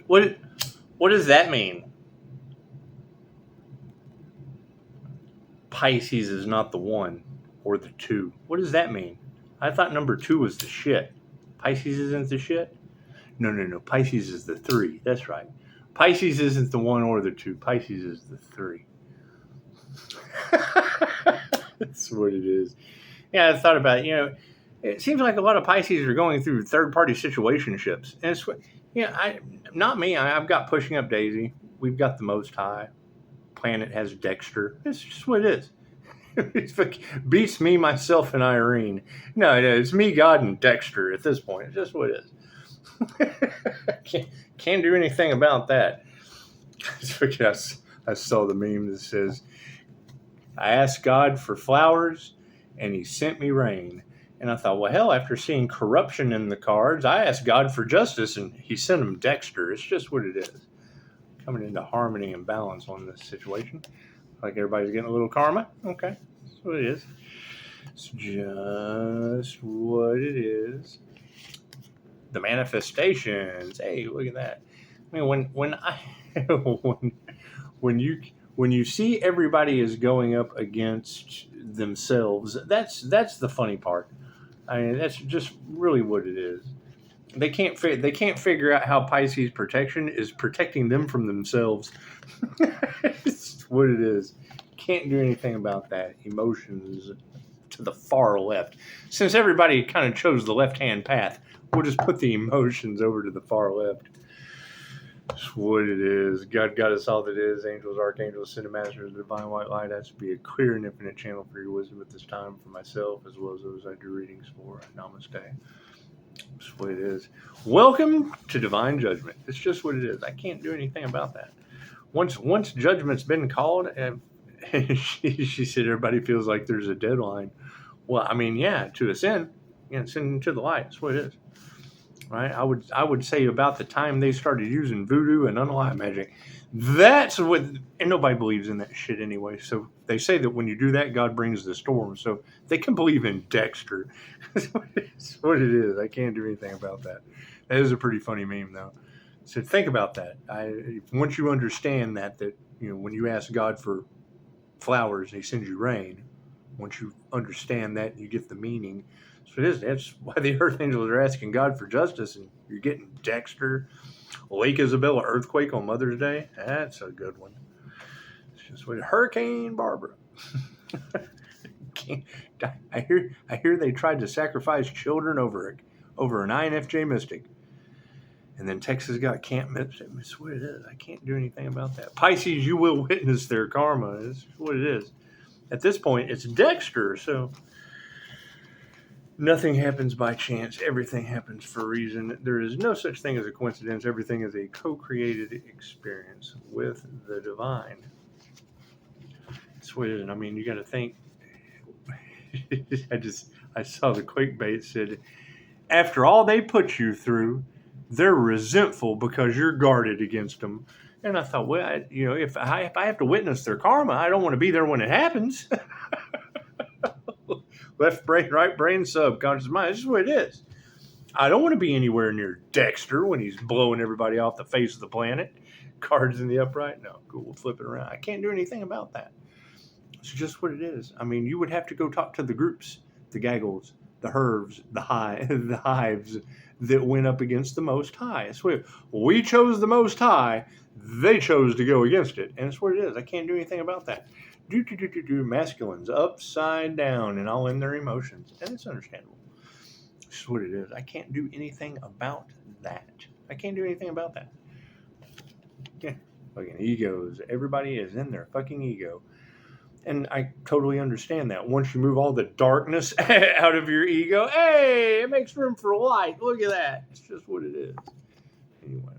What does that mean? Pisces is not the 1 or the 2. What does that mean? I thought number 2 was the shit. Pisces isn't the shit? No. Pisces is the 3. That's right. Pisces isn't the 1 or the 2. Pisces is the 3. That's what it is. Yeah, I thought about it. It seems like a lot of Pisces are going through third-party situationships. And it's, not me. I've got Pushing Up Daisy. We've got the Most High. Planet has Dexter. It's just what it is. It beats me, myself, and Irene. No, it's me, God, and Dexter at this point. It's just what it is. Can't do anything about that. I saw the meme that says, I asked God for flowers, and he sent me rain. And I thought, well, hell, after seeing corruption in the cards, I asked God for justice, and he sent him Dexter. It's just what it is. Coming into harmony and balance on this situation. Like everybody's getting a little karma. Okay, that's what it is. It's just what it is. The manifestations. Hey, look at that. I mean, when you see everybody is going up against themselves, that's the funny part. I mean, that's just really what it is. They can't figure out how Pisces protection is protecting them from themselves. It's what it is. Can't do anything about that. Emotions to the far left. Since everybody kind of chose the left-hand path, we'll just put the emotions over to the far left. That's what it is. God got us all that is. Angels, archangels, cinemasters, the divine white light has to be a clear and infinite channel for your wisdom at this time for myself as well as those I do readings for. Namaste. That's what it is. Welcome to Divine Judgment. It's just what it is. I can't do anything about that. Once judgment's been called, she said everybody feels like there's a deadline. Well, I mean, yeah, to ascend, ascend into the light. That's what it is. Right? I would say about the time they started using voodoo and unalive magic, that's what, and nobody believes in that shit anyway. So they say that when you do that, God brings the storm. So they can believe in Dexter. That's what it is. I can't do anything about that. That is a pretty funny meme, though. So think about that. Once you understand that when you ask God for flowers and He sends you rain, once you understand that, you get the meaning. So it is. That's why the Earth Angels are asking God for justice, and you're getting Dexter, Lake Isabella earthquake on Mother's Day. That's a good one. It's just what Hurricane Barbara. I hear they tried to sacrifice children over an INFJ mystic, and then Texas got Camp Mystic. That's what it is. I can't do anything about that. Pisces, you will witness their karma. That's what it is. At this point, it's Dexter, so. Nothing happens by chance. Everything happens for a reason. There is no such thing as a coincidence. Everything is a co-created experience with the divine. That's what it is. I mean, you got to think. I saw the clickbait said, after all they put you through, they're resentful because you're guarded against them. And I thought, well, if I have to witness their karma, I don't want to be there when it happens. Left brain, right brain, subconscious mind. This is what it is. I don't want to be anywhere near Dexter when he's blowing everybody off the face of the planet. Cards in the upright. No, cool. We'll flip it around. I can't do anything about that. It's just what it is. I mean, you would have to go talk to the groups, the gaggles, the herves, the hives that went up against the Most High. It's what we chose the Most High. They chose to go against it. And it's what it is. I can't do anything about that. Masculines upside down and all in their emotions. And it's understandable. It's what it is. I can't do anything about that. I can't do anything about that. Yeah. Fucking egos. Everybody is in their fucking ego. And I totally understand that. Once you move all the darkness out of your ego, hey, it makes room for light. Look at that. It's just what it is. Anyway,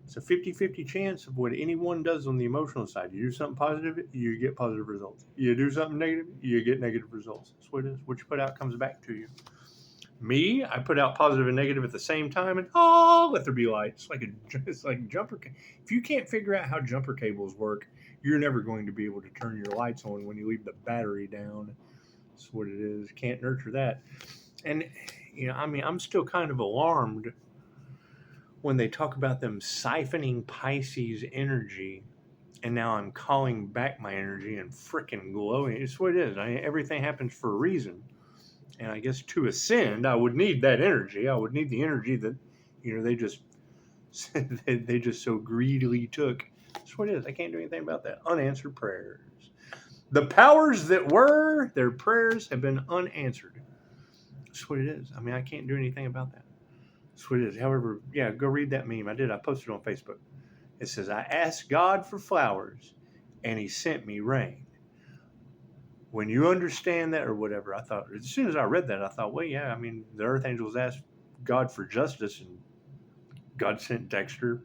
it's a 50-50 chance of what anyone does on the emotional side. You do something positive, you get positive results. You do something negative, you get negative results. That's what it is. What you put out comes back to you. Me, I put out positive and negative at the same time, and let there be light. It's like jumper. If you can't figure out how jumper cables work, you're never going to be able to turn your lights on when you leave the battery down. That's what it is. Can't nurture that. And I'm still kind of alarmed when they talk about them siphoning Pisces energy, and now I'm calling back my energy and freaking glowing. It's what it is. Everything happens for a reason. And I guess to ascend, I would need that energy. I would need the energy that, they just they just so greedily took. That's what it is. I can't do anything about that. Unanswered prayers. The powers that were, their prayers have been unanswered. That's what it is. I mean, I can't do anything about that. That's what it is. However, yeah, go read that meme. I did. I posted it on Facebook. It says, I asked God for flowers, and he sent me rain. When you understand that or whatever, I thought, as soon as I read that, I thought, well, yeah, I mean, the Earth Angels asked God for justice, and God sent Dexter,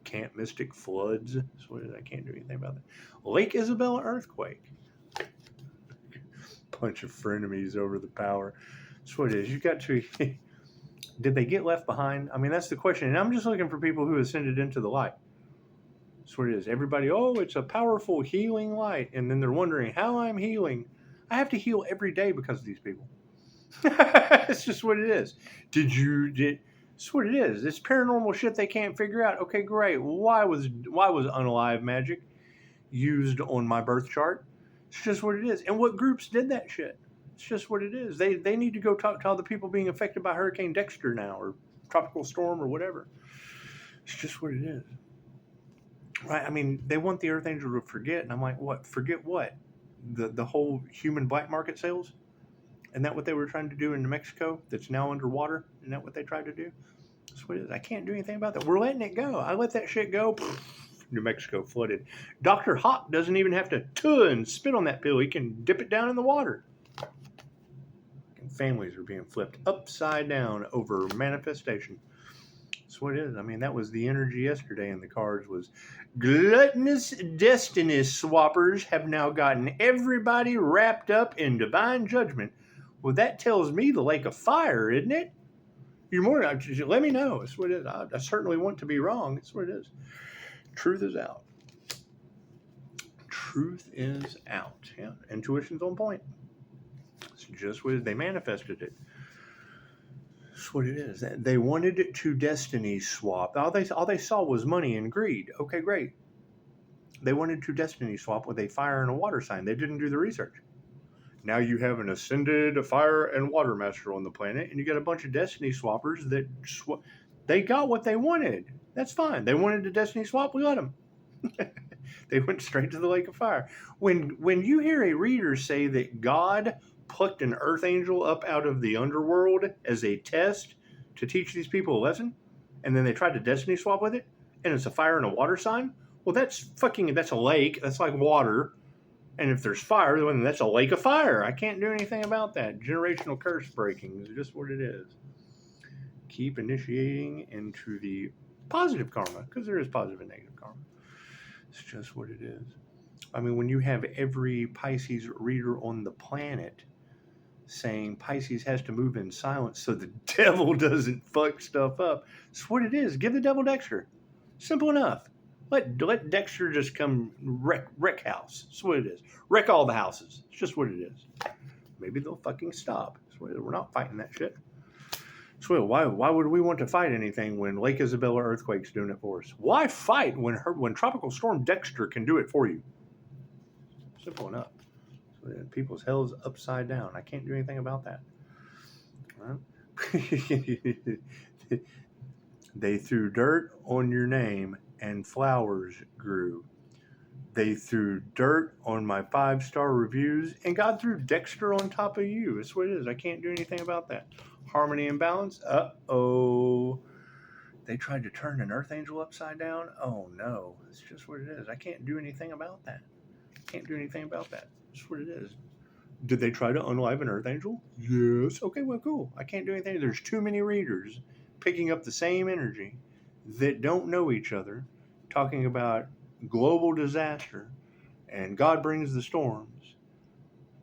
Camp Mystic floods. That's what it is. I can't do anything about that. Lake Isabella earthquake. Bunch of frenemies over the power. That's what it is. You got to... Did they get left behind? I mean, that's the question. And I'm just looking for people who ascended into the light. That's what it is. Everybody, it's a powerful healing light. And then they're wondering how I'm healing. I have to heal every day because of these people. It's just what it is. It's what it is. It's paranormal shit they can't figure out. Okay, great. Why was unalive magic used on my birth chart? It's just what it is. And what groups did that shit? It's just what it is. They need to go talk to all the people being affected by Hurricane Dexter now, or tropical storm, or whatever. It's just what it is. Right? I mean, they want the Earth Angel to forget, and I'm like, what? Forget what? The whole human black market sales? Isn't that what they were trying to do in New Mexico that's now underwater? Isn't that what they tried to do? That's what it is. I can't do anything about that. We're letting it go. I let that shit go. New Mexico flooded. Dr. Hawk doesn't even have to and spit on that pill. He can dip it down in the water. Families are being flipped upside down over manifestation. That's what it is. I mean, that was the energy yesterday in the cards was gluttonous destiny swappers have now gotten everybody wrapped up in divine judgment. Well, that tells me the lake of fire, isn't it? You're more, let me know. That's what it is. I certainly want to be wrong. That's what it is. Truth is out. Truth is out. Yeah. Intuition's on point. It's just what it is. They manifested it. That's what it is. They wanted it to destiny swap. All they saw was money and greed. Okay, great. They wanted to destiny swap with a fire and a water sign. They didn't do the research. Now you have an ascended fire and water master on the planet, and you got a bunch of destiny swappers that they got what they wanted. That's fine. They wanted to destiny swap. We let them. They went straight to the lake of fire. When you hear a reader say that God plucked an earth angel up out of the underworld as a test to teach these people a lesson, and then they tried to destiny swap with it, and it's a fire and a water sign, well, that's a lake. That's like water. And if there's fire, then that's a lake of fire. I can't do anything about that. Generational curse breaking is just what it is. Keep initiating into the positive karma, because there is positive and negative karma. It's just what it is. I mean, when you have every Pisces reader on the planet saying Pisces has to move in silence so the devil doesn't fuck stuff up, it's what it is. Give the devil Dexter. Simple enough. Let Dexter just come wreck house. That's what it is. Wreck all the houses. It's just what it is. Maybe they'll fucking stop. We're not fighting that shit. So why would we want to fight anything when Lake Isabella earthquake's doing it for us? Why fight when Tropical Storm Dexter can do it for you? Simple enough. So people's hell's upside down. I can't do anything about that. They threw dirt on your name and flowers grew. They threw dirt on my 5-star reviews and God threw Dexter on top of you. That's what it is. I can't do anything about that. Harmony and balance. Uh-oh. They tried to turn an earth angel upside down. Oh no. It's just what it is. I can't do anything about that. Can't do anything about that. That's what it is. Did they try to unalive an earth angel? Yes. Okay, well, cool. I can't do anything. There's too many readers picking up the same energy that don't know each other, talking about global disaster and God brings the storms,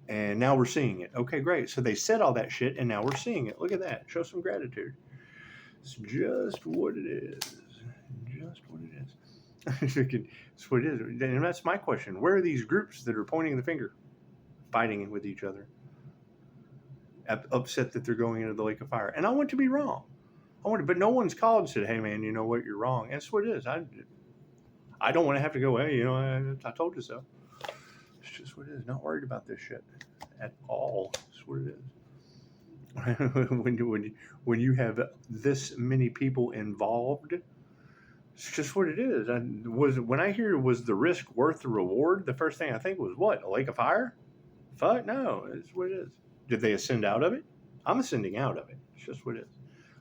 and now we're seeing it. Okay, great. So they said all that shit, and now we're seeing it. Look at that. Show some gratitude. It's just what it is. Just what it is. It's what it is. And that's my question. Where are these groups that are pointing the finger, fighting with each other, upset that they're going into the lake of fire? And I want to be wrong. but no one's called and said, hey, man, you know what? You're wrong. That's what it is. I don't want to have to go, hey, you know, I told you so. It's just what it is. Not worried about this shit at all. That's what it is. when you have this many people involved, it's just what it is. When I hear was the risk worth the reward, the first thing I think was what? A lake of fire? Fuck no. It's what it is. Did they ascend out of it? I'm ascending out of it. It's just what it is.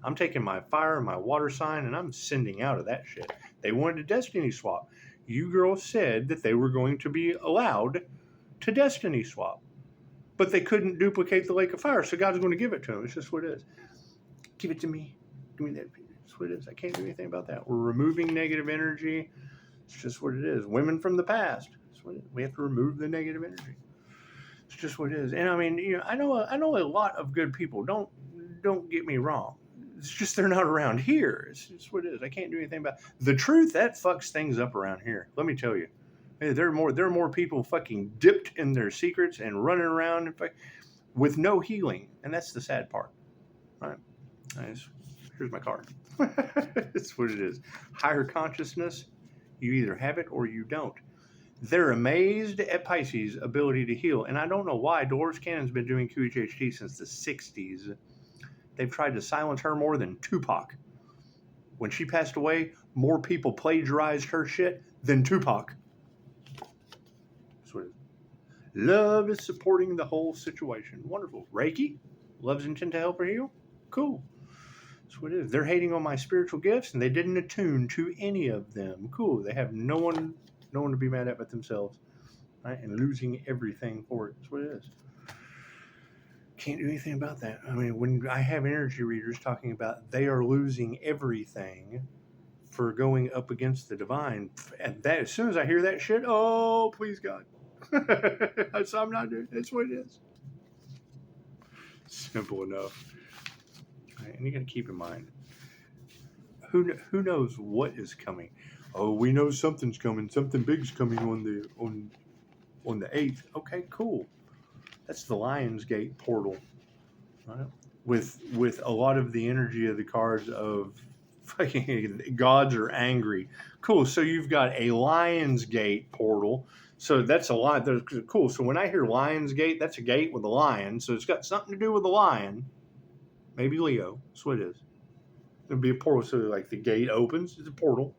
I'm taking my fire and my water sign and I'm sending out of that shit. They wanted a destiny swap. You girls said that they were going to be allowed to destiny swap. But they couldn't duplicate the lake of fire, so God's going to give it to them. It's just what it is. Give it to me. Give me that. That's what it is. I can't do anything about that. We're removing negative energy. It's just what it is. Women from the past. That's what it is. We have to remove the negative energy. It's just what it is. And I mean, you know, I know a lot of good people. Don't get me wrong. It's just they're not around here. It's just what it is. I can't do anything about it. The truth, that fucks things up around here. Let me tell you. Hey, there are more people fucking dipped in their secrets and running around with no healing. And that's the sad part. Right? Here's my card. That's what it is. Higher consciousness, you either have it or you don't. They're amazed at Pisces' ability to heal. And I don't know why. Dolores Cannon's been doing QHHT since the 60s. They've tried to silence her more than Tupac. When she passed away, more people plagiarized her shit than Tupac. That's what it is. Love is supporting the whole situation. Wonderful. Reiki? Love's intent to help her heal? Cool. That's what it is. They're hating on my spiritual gifts, and they didn't attune to any of them. Cool. They have no one to be mad at but themselves, right? And losing everything for it. That's what it is. Can't do anything about that. I mean, when I have energy readers talking about they are losing everything for going up against the divine, and that as soon as I hear that shit, oh, please God. So I'm not doing it. That's what it is. Simple enough. Right, and you got to keep in mind, who knows what is coming? Oh, we know something's coming. Something big's coming on the 8th. Okay, cool. That's the Lionsgate portal, right? With a lot of the energy of the cards of fucking gods are angry. Cool. So you've got a Lionsgate portal. So that's a lot. Cool. So when I hear Lionsgate, that's a gate with a lion. So it's got something to do with the lion. Maybe Leo. That's what it is. It'll be a portal. So like the gate opens, it's a portal.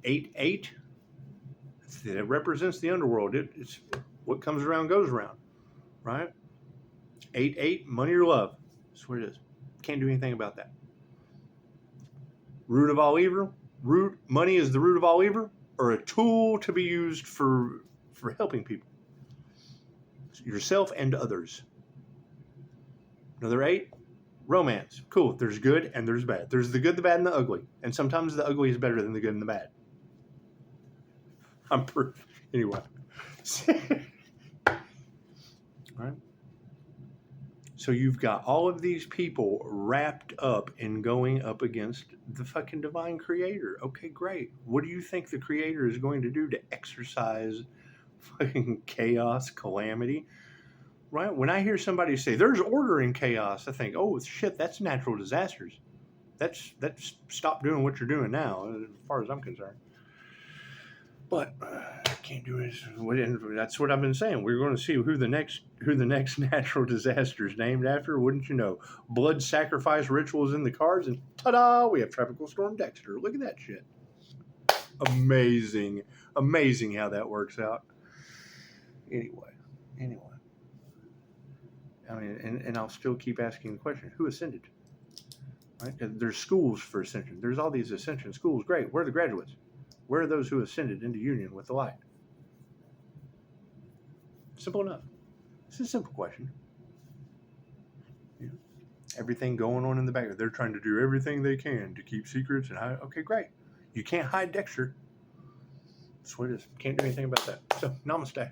8-8. It represents the underworld. It's what comes around goes around, right? 8-8, money or love. That's what it is. Can't do anything about that. Root of all evil. Money is the root of all evil, or a tool to be used for helping people, yourself and others. Another 8, romance. Cool. There's good and there's bad. There's the good, the bad, and the ugly. And sometimes the ugly is better than the good and the bad. I'm proof. Anyway. Right? So you've got all of these people wrapped up in going up against the fucking divine creator. Okay, great. What do you think the creator is going to do to exercise fucking chaos, calamity? Right? When I hear somebody say there's order in chaos, I think, oh shit, that's natural disasters. That's stop doing what you're doing now, as far as I'm concerned. But I can't do it. That's what I've been saying. We're going to see who the next natural disaster is named after. Wouldn't you know? Blood sacrifice rituals in the cards, and ta-da! We have Tropical Storm Dexter. Look at that shit. Amazing how that works out. Anyway. I mean, and I'll still keep asking the question: who ascended? Right? There's schools for ascension. There's all these ascension schools. Great. Where are the graduates? Where are those who ascended into union with the light? Simple enough. It's a simple question. Everything going on in the background. They're trying to do everything they can to keep secrets and hide. Okay, great. You can't hide Dexter. That's what it is. Can't do anything about that. So, namaste.